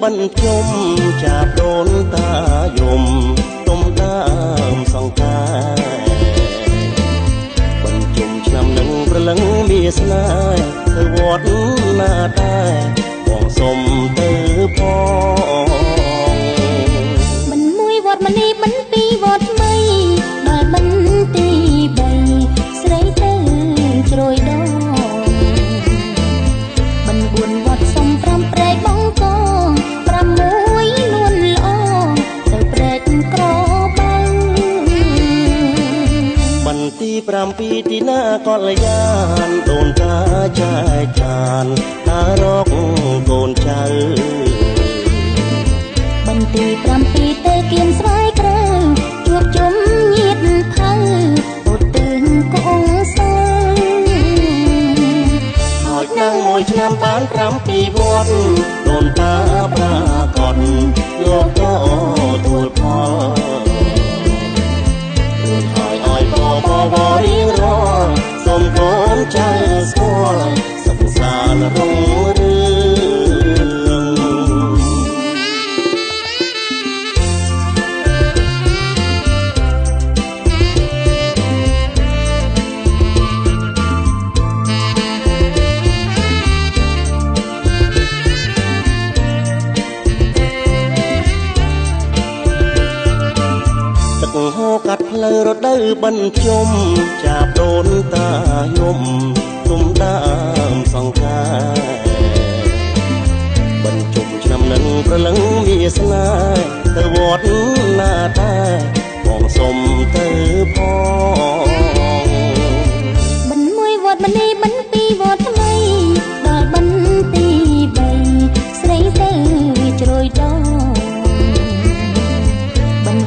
បញ្ជុំចាប់ដូនតាយំទុំដើមសង្ការបញ្ជុំឆ្នាំនឹងប្រលឹងមានស្នេហ៍ទៅវត្តណាដែរបងសុំទៅផងមិនមួយវត្តមនីមិនពីរវត្តថ្មីដល់មិនទី3ស្រីទៅជ្រោយដងមិន4វត្តសុំ5ព្រែកបងកង6នួនល្អទៅព្រែកក្របើមិនទី7ទីណាកលយានដូនតាចែកចានតារកកូនចៅបន្ទី7ទៅគៀនស្វាយក្រៅជួបជុំញាតិភៅឧទ្ទិសកូនសើហើយនឹងមួយឆ្នាំបាន7វត្តដូនតាប្រាកដលោកក៏ទួលផលរួចហើយឲ្យបរៀងរសូមកូនចៅស្គាល់សុខសាន្តរុងរឿងទឹកហូរកាត់ផ្លូវរដូវបញ្ជុំចាប់ដូនតាយំទុំដើមសង្ការបញ្ជុំឆ្នាំនឹងប្រលឹងមានស្នេហ៍ទៅវត្តណាដែរបងសុំទៅផងមិនមួយវត្តមនីមិនពីរវត្តថ្មីដល់បន្ទី3ស្រីទៅជ្រោយដង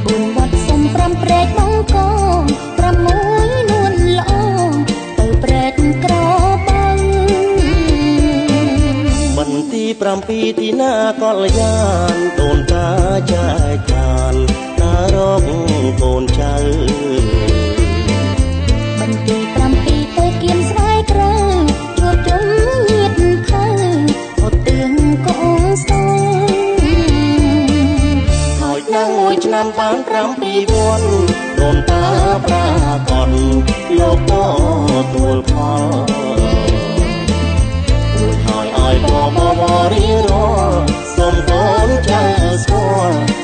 4វត្តសុំ5ព្រែកបងកង6នួនល្អទៅព្រែកក្របើបន្ទី7ទីណាកលយានដូនតាចែកចានតារកកូនចៅបន្ទី7ទៅគៀនស្វាយក្រៅជួបជុំញាតិភៅឧទ្ទិសកូនសើហើយនឹងមួយឆ្នាំបាន7វត្តដូនតាប្រាកដលោកក៏ទួលផលរួចហើយឲ្យបរៀងរសូមកូនចៅស្គាល់